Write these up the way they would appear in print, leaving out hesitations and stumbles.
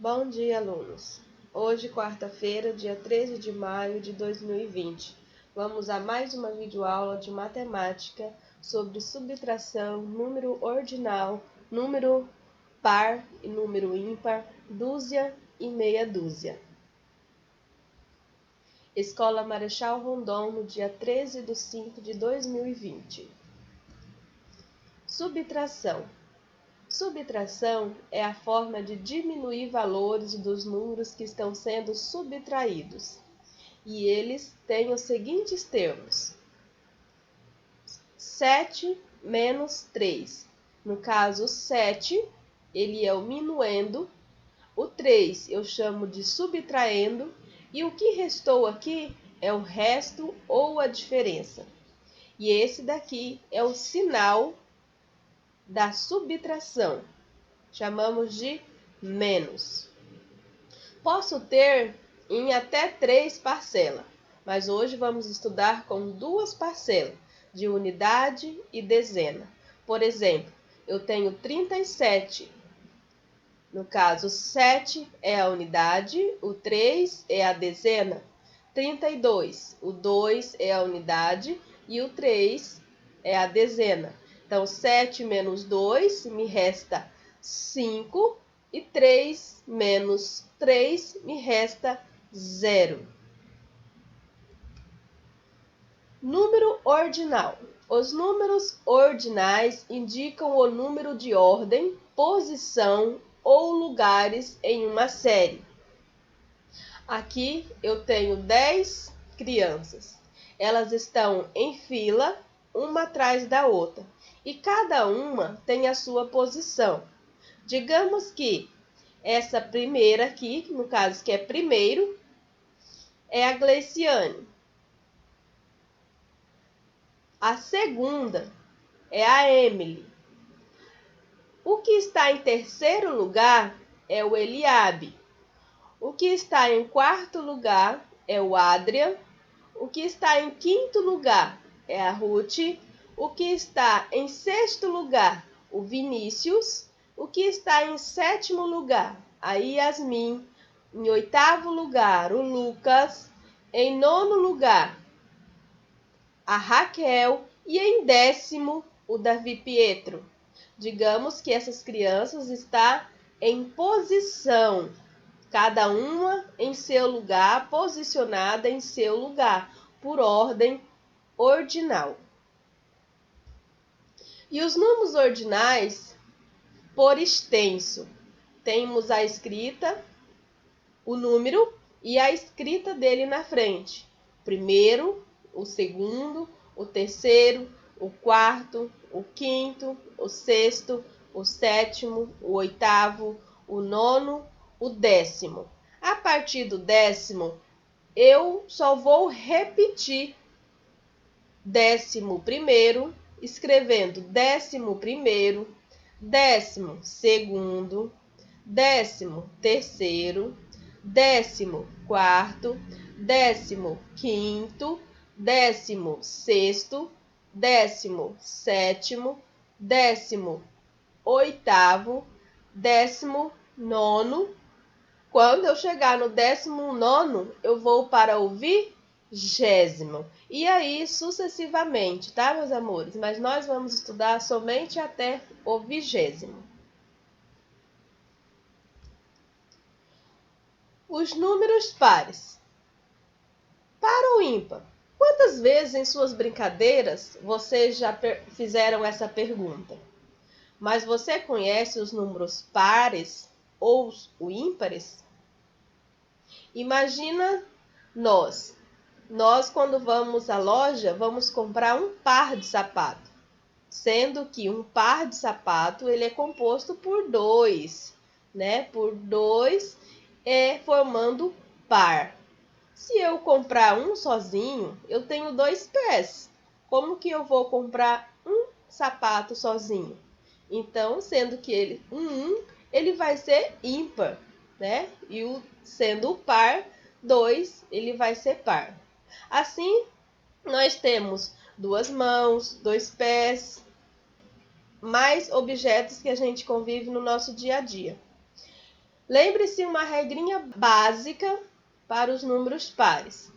Bom dia, alunos! Hoje, quarta-feira, dia 13 de maio de 2020, vamos a mais uma videoaula de matemática sobre subtração, número ordinal, número par e número ímpar, dúzia e meia dúzia. Escola Marechal Rondon, no dia 13 de 5 de 2020. Subtração. Subtração é a forma de diminuir valores dos números que estão sendo subtraídos. E eles têm os seguintes termos: 7 menos 3. No caso, o 7, ele é o minuendo, o 3 eu chamo de subtraindo, e o que restou aqui é o resto ou a diferença. E esse daqui é o sinal da subtração. Chamamos de menos. Posso ter em até 3 parcelas, mas hoje vamos estudar com 2 parcelas, de unidade e dezena. Por exemplo, eu tenho 37. No caso, 7 é a unidade, o 3 é a dezena. 32, o 2 é a unidade e o 3 é a dezena. Então, 7 menos 2 me resta 5 e 3 menos 3 me resta 0. Número ordinal. Os números ordinais indicam o número de ordem, posição ou lugares em uma série. Aqui eu tenho 10 crianças. Elas estão em fila, uma atrás da outra, e cada uma tem a sua posição. Digamos que essa primeira aqui, no caso que é primeiro, é a Gleiciane. A segunda é a Emily. O que está em terceiro lugar é o Eliabe. O que está em quarto lugar é o Adrian. O que está em quinto lugar é a Ruth. O que está em sexto lugar, o Vinícius. O que está em sétimo lugar, a Yasmin. Em oitavo lugar, o Lucas. Em nono lugar, a Raquel. E em décimo, o Davi Pietro. Digamos que essas crianças estão em posição, cada uma em seu lugar, posicionada em seu lugar, por ordem ordinal. E os números ordinais, por extenso, temos a escrita, o número e a escrita dele na frente. Primeiro, o segundo, o terceiro, o quarto, o quinto, o sexto, o sétimo, o oitavo, o nono, o décimo. A partir do décimo, eu só vou repetir décimo primeiro, escrevendo décimo primeiro, décimo segundo, décimo terceiro, décimo quarto, décimo quinto, décimo sexto, décimo sétimo, décimo oitavo, décimo nono. Quando eu chegar no 19º, eu vou para o 20º. E aí, sucessivamente, tá, meus amores? Mas nós vamos estudar somente até o 20º. Os números pares. Par ou ímpar? Quantas vezes em suas brincadeiras vocês já fizeram essa pergunta? Mas você conhece os números pares ou os ímpares? Imagina nós quando vamos à loja, vamos comprar um par de sapato, sendo que um par de sapato ele é composto por 2, né? Por 2 formando par. Se eu comprar um sozinho, eu tenho 2 pés. Como que eu vou comprar um sapato sozinho? Então, sendo que ele vai ser ímpar, né? E sendo o par, 2, ele vai ser par. Assim, nós temos 2 mãos, 2 pés, mais objetos que a gente convive no nosso dia a dia. Lembre-se uma regrinha básica para os números pares.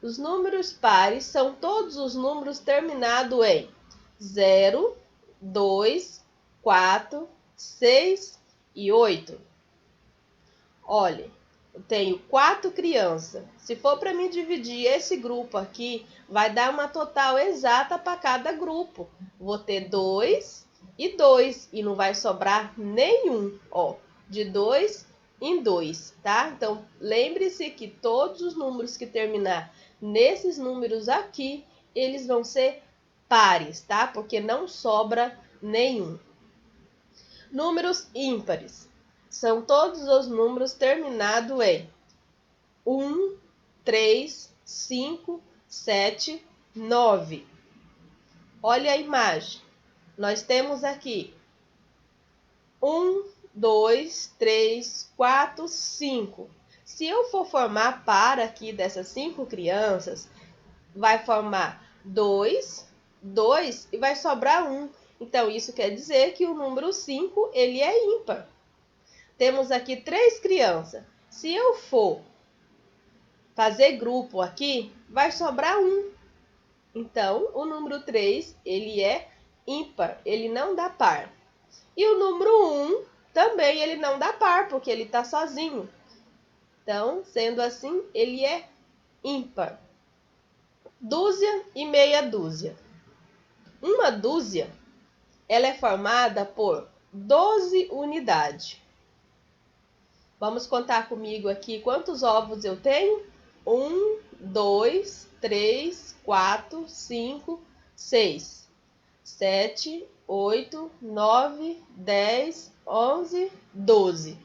Os números pares são todos os números terminados em 0, 2, 4, 6 e 8. Olha, eu tenho 4 crianças. Se for para me dividir esse grupo aqui, vai dar uma total exata para cada grupo. Vou ter 2 e 2 e não vai sobrar nenhum, ó, de 2 em 2, tá? Então, lembre-se que todos os números que terminar nesses números aqui, eles vão ser pares, tá? Porque não sobra nenhum. Números ímpares são todos os números terminados em 1, 3, 5, 7, 9. Olha a imagem. Nós temos aqui 1, 2, 3, 4, 5. Se eu for formar par aqui dessas 5 crianças, vai formar 2, 2 e vai sobrar 1. Então, isso quer dizer que o número 5 ele é ímpar. Temos aqui 3 crianças. Se eu for fazer grupo aqui, vai sobrar 1. Então, o número 3 ele é ímpar, ele não dá par. E o número 1 também ele não dá par, porque ele está sozinho. Então, sendo assim, ele é ímpar. Dúzia e meia dúzia. Uma dúzia, ela é formada por 12 unidades. Vamos contar comigo aqui quantos ovos eu tenho? 1, 2, 3, 4, 5, 6, 7, 8, 9, 10, 11, 12.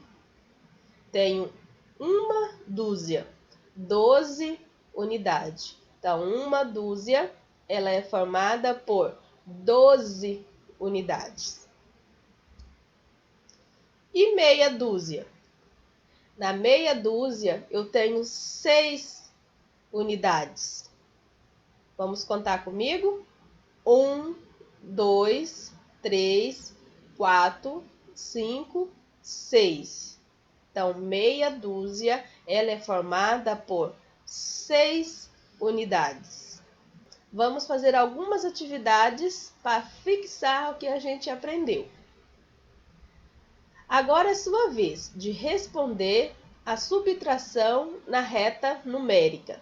Tenho uma dúzia, 12 unidades. Então, uma dúzia, ela é formada por 12 unidades. E meia dúzia? Na meia dúzia, eu tenho 6 unidades. Vamos contar comigo? 1, 2, 3, 4, 5, 6. Então, meia dúzia, ela é formada por 6 unidades. Vamos fazer algumas atividades para fixar o que a gente aprendeu. Agora é sua vez de responder a subtração na reta numérica.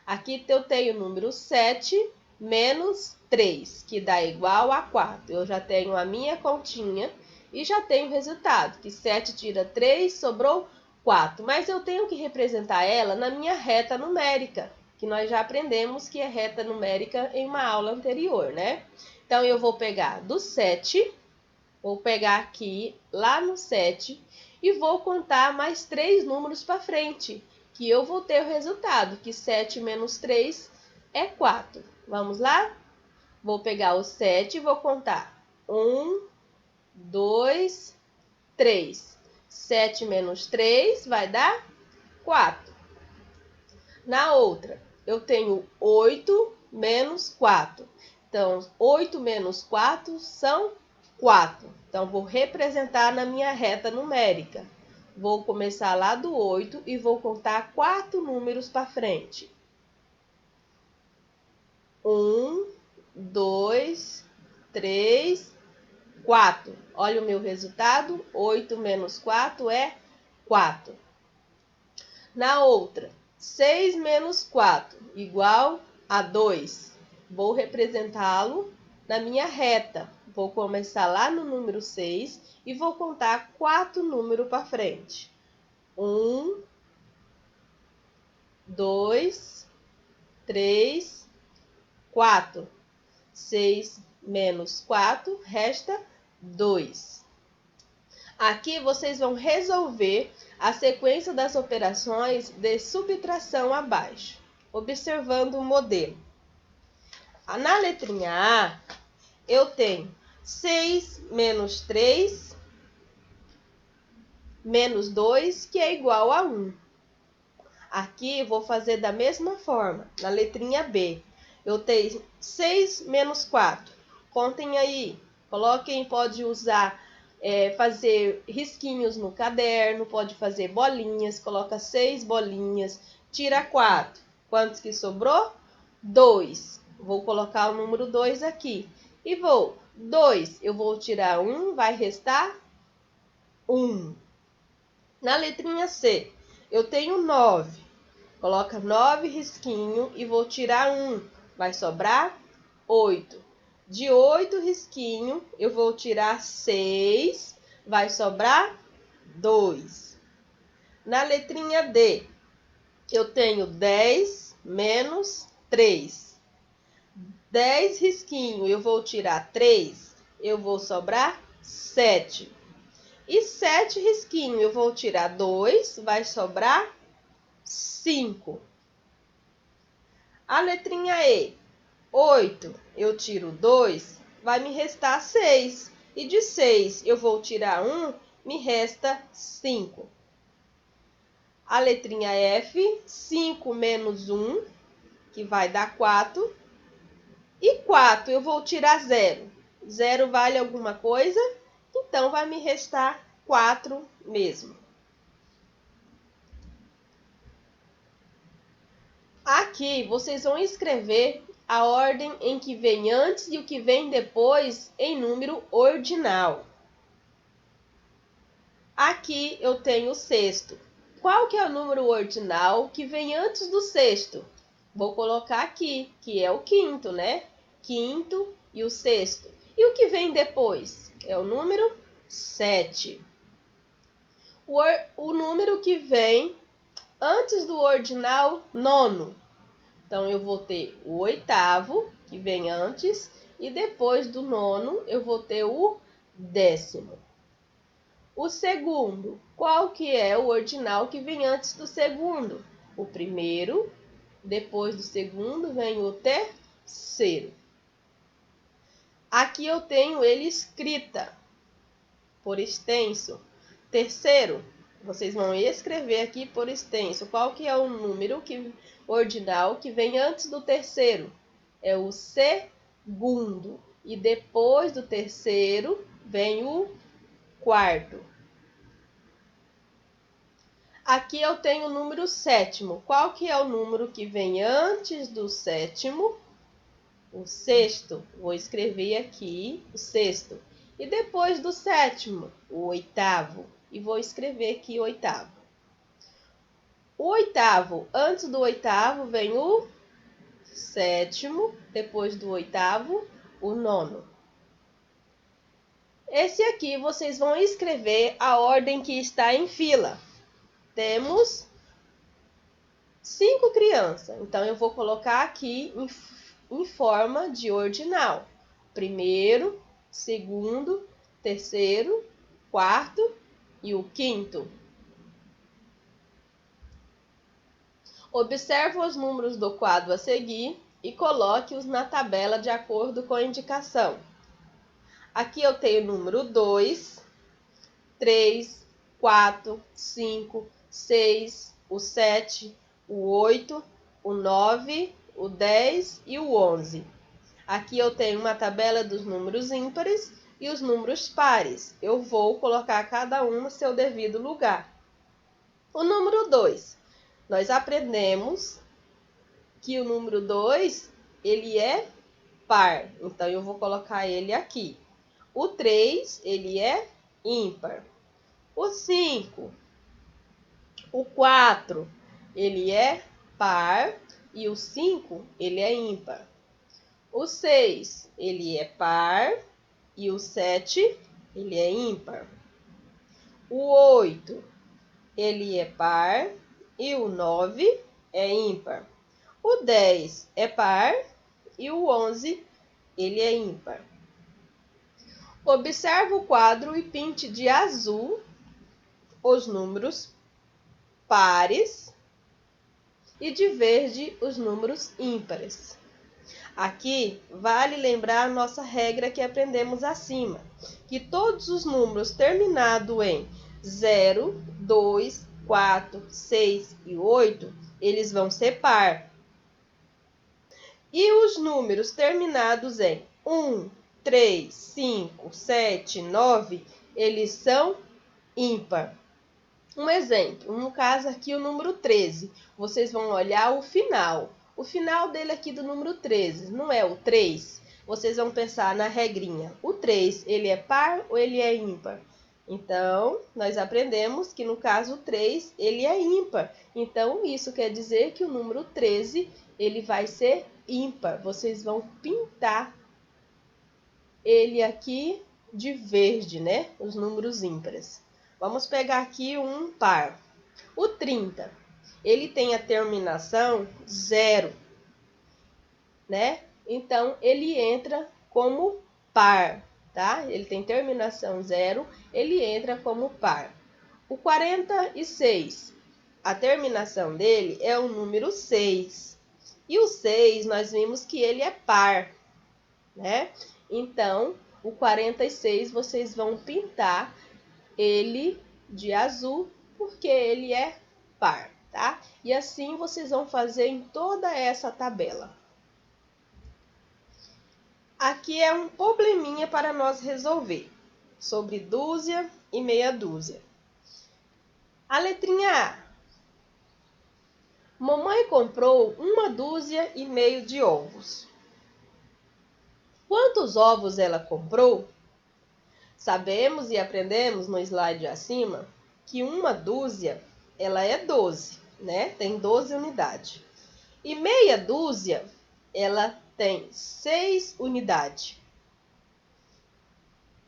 Aqui eu tenho o número 7 menos 3, que dá igual a 4. Eu já tenho a minha continha e já tenho o resultado, que 7 tira 3, sobrou 4. Mas eu tenho que representar ela na minha reta numérica, que nós já aprendemos que é reta numérica em uma aula anterior, né? Então, eu vou pegar do 7... Vou pegar aqui, lá no 7, e vou contar mais 3 números para frente, que eu vou ter o resultado, que 7 menos 3 é 4. Vamos lá? Vou pegar o 7 e vou contar. 1, 2, 3. 7 menos 3 vai dar 4. Na outra, eu tenho 8 menos 4. Então, 8 menos 4 são 4. Então, vou representar na minha reta numérica. Vou começar lá do 8 e vou contar 4 números para frente. 1, 2, 3, 4. Olha o meu resultado. 8 menos 4 é 4. Na outra, 6 menos 4 igual a 2. Vou representá-lo na minha reta. Vou começar lá no número 6 e vou contar 4 números para frente. 1, 2, 3, 4. 6 menos 4 resta 2. Aqui vocês vão resolver a sequência das operações de subtração abaixo, observando o modelo. Na letrinha A, eu tenho 6 menos 3 menos 2, que é igual a 1. Aqui, vou fazer da mesma forma. Na letrinha B, eu tenho 6 menos 4. Contem aí. Coloquem, pode usar fazer risquinhos no caderno, pode fazer bolinhas, coloca 6 bolinhas, tira 4. Quantos que sobrou? 2. Vou colocar o número 2 aqui. E 2, eu vou tirar 1, vai restar 1. Na letrinha C, eu tenho 9. Coloca 9 risquinhos e vou tirar 1. Vai sobrar 8. De 8 risquinhos, eu vou tirar 6. Vai sobrar 2. Na letrinha D, eu tenho 10 menos 3. 10 risquinhos, eu vou tirar 3. Eu vou sobrar 7. E 7 risquinhos, eu vou tirar 2. Vai sobrar 5. A letrinha E, 8, eu tiro 2, vai me restar 6. E de 6 eu vou tirar 1, me resta 5. A letrinha F, 5 menos 1, que vai dar 4. E 4 eu vou tirar 0. 0 vale alguma coisa? Então vai me restar 4 mesmo. Aqui vocês vão escrever a ordem em que vem antes e o que vem depois em número ordinal. Aqui eu tenho o sexto. Qual que é o número ordinal que vem antes do sexto? Vou colocar aqui, que é o quinto, né? Quinto e o sexto. E o que vem depois? É o número 7. O número que vem antes do ordinal, nono. Então, eu vou ter o oitavo, que vem antes, e depois do nono, eu vou ter o 10º. O segundo, qual que é o ordinal que vem antes do segundo? O primeiro, depois do segundo, vem o terceiro. Aqui eu tenho ele escrita, por extenso. Terceiro, vocês vão escrever aqui por extenso. Qual que é o número ordinal que vem antes do terceiro? É o segundo. E depois do terceiro vem o quarto. Aqui eu tenho o número sétimo. Qual que é o número que vem antes do sétimo? O sexto. Vou escrever aqui o sexto. E depois do sétimo, o oitavo. E vou escrever aqui o oitavo. O oitavo, antes do oitavo vem o sétimo, depois do oitavo, o nono. Esse aqui vocês vão escrever a ordem que está em fila. Temos 5 crianças, então eu vou colocar aqui em forma de ordinal. Primeiro, segundo, terceiro, quarto e o quinto. Observe os números do quadro a seguir e coloque-os na tabela de acordo com a indicação. Aqui eu tenho o número 2, 3, 4, 5, 6, o 7, o 8, o 9, o 10 e o 11. Aqui eu tenho uma tabela dos números ímpares e os números pares. Eu vou colocar cada um no seu devido lugar. O número 2. Nós aprendemos que o número 2, ele é par. Então, eu vou colocar ele aqui. O 3, ele é ímpar. O 5, o 4, ele é par. E o 5, ele é ímpar. O 6, ele é par. E o 7, ele é ímpar. O 8, ele é par. E o 9 é ímpar. O 10 é par e o 11 ele é ímpar. Observe o quadro e pinte de azul os números pares e de verde os números ímpares. Aqui vale lembrar a nossa regra que aprendemos acima, que todos os números terminados em 0, 2, 4, 6 e 8, eles vão ser par. E os números terminados em 1, 3, 5, 7, 9, eles são ímpar. Um exemplo, no caso aqui o número 13, vocês vão olhar o final. O final dele aqui do número 13, não é o 3? Vocês vão pensar na regrinha. O 3, ele é par ou ele é ímpar? Então, nós aprendemos que no caso o 3, ele é ímpar. Então, isso quer dizer que o número 13, ele vai ser ímpar. Vocês vão pintar ele aqui de verde, né? Os números ímpares. Vamos pegar aqui um par. O 30, ele tem a terminação 0, né? Então, ele entra como par, tá? Ele tem terminação 0, ele entra como par. O 46, a terminação dele é o número 6. E o 6, nós vimos que ele é par, né? Então, o 46, vocês vão pintar ele de azul, porque ele é par, tá? E assim vocês vão fazer em toda essa tabela. Aqui é um probleminha para nós resolver, sobre dúzia e meia dúzia. A letrinha A. Mamãe comprou 1,5 dúzia de ovos. Quantos ovos ela comprou? Sabemos e aprendemos no slide acima que 1 dúzia, ela é 12, né? Tem 12 unidades. E meia dúzia, ela tem 6 unidades.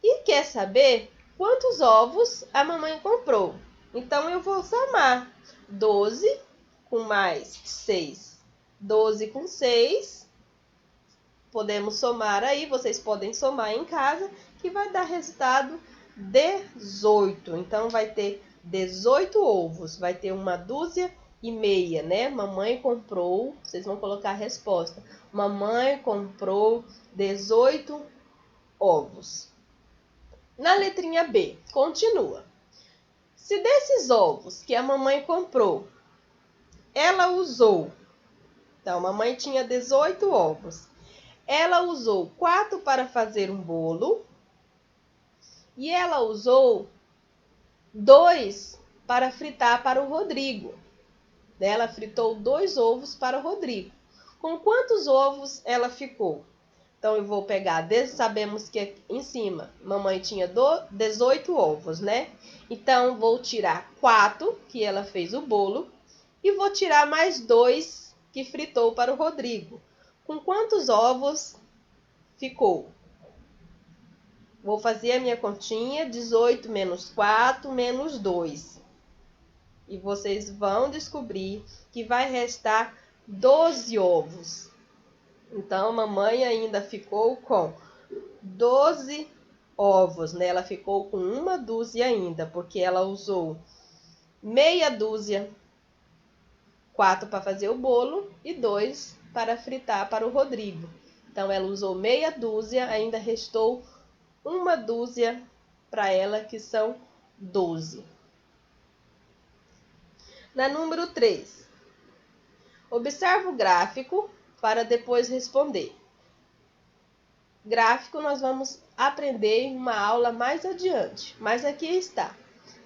E quer saber quantos ovos a mamãe comprou? Então, eu vou somar 12 com mais 6. 12 com 6. Podemos somar aí, vocês podem somar em casa, que vai dar resultado 18. Então, vai ter 18 ovos. Vai ter 1,5 dúzia, né? Mamãe comprou, vocês vão colocar a resposta. Mamãe comprou 18 ovos. Na letrinha B, continua. Se desses ovos que a mamãe comprou, ela usou... Então, a mamãe tinha 18 ovos. Ela usou 4 para fazer um bolo e ela usou 2 para fritar para o Rodrigo. Ela fritou 2 ovos para o Rodrigo. Com quantos ovos ela ficou? Então, eu vou pegar, sabemos que aqui em cima, mamãe tinha 18 ovos, né? Então, vou tirar 4, que ela fez o bolo, e vou tirar mais 2, que fritou para o Rodrigo. Com quantos ovos ficou? Vou fazer a minha continha, 18 menos 4 menos 2. E vocês vão descobrir que vai restar 12 ovos. Então, mamãe ainda ficou com 12 ovos, né? Ela ficou com 1 dúzia ainda, porque ela usou meia dúzia, 4 para fazer o bolo e 2 para fritar para o Rodrigo. Então, ela usou meia dúzia, ainda restou 1 dúzia para ela, que são 12. Na número 3, observe o gráfico para depois responder. Gráfico nós vamos aprender em uma aula mais adiante, mas aqui está.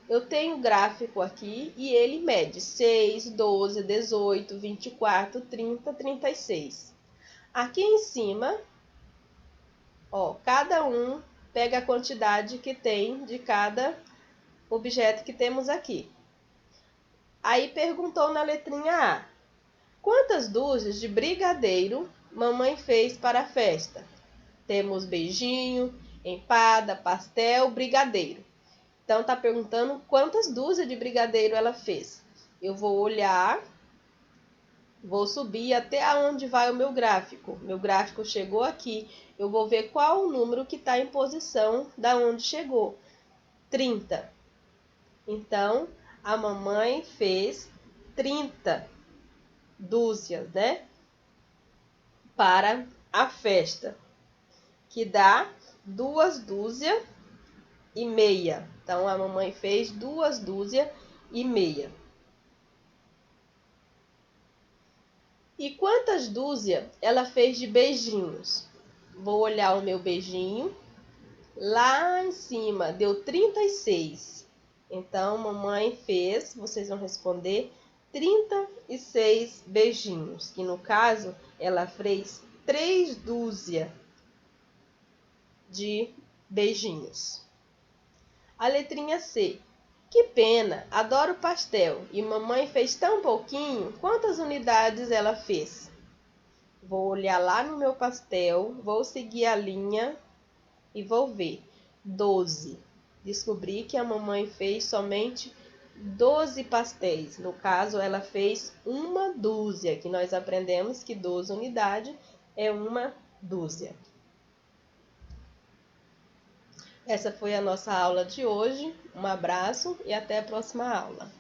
Eu tenho o gráfico aqui e ele mede 6, 12, 18, 24, 30, 36. Aqui em cima, ó, cada um pega a quantidade que tem de cada objeto que temos aqui. Aí perguntou na letrinha A: quantas dúzias de brigadeiro mamãe fez para a festa? Temos beijinho, empada, pastel, brigadeiro. Então, tá perguntando quantas dúzias de brigadeiro ela fez. Eu vou olhar, vou subir até onde vai o meu gráfico. Meu gráfico chegou aqui. Eu vou ver qual o número que está em posição da onde chegou. 30. Então, a mamãe fez 30 dúzias, né? Para a festa, que dá 2,5 dúzias. Então, a mamãe fez 2,5 dúzias. E quantas dúzias ela fez de beijinhos? Vou olhar o meu beijinho. lá em cima deu 36. Então, mamãe fez, vocês vão responder 36 beijinhos, que no caso ela fez 3 dúzias de beijinhos. A letrinha C. Que pena, adoro pastel e mamãe fez tão pouquinho. Quantas unidades ela fez? Vou olhar lá no meu pastel, vou seguir a linha e vou ver. 12. Descobri que a mamãe fez somente 12 pastéis. No caso, ela fez uma dúzia, que nós aprendemos que 12 unidades é uma dúzia. Essa foi a nossa aula de hoje. Um abraço e até a próxima aula.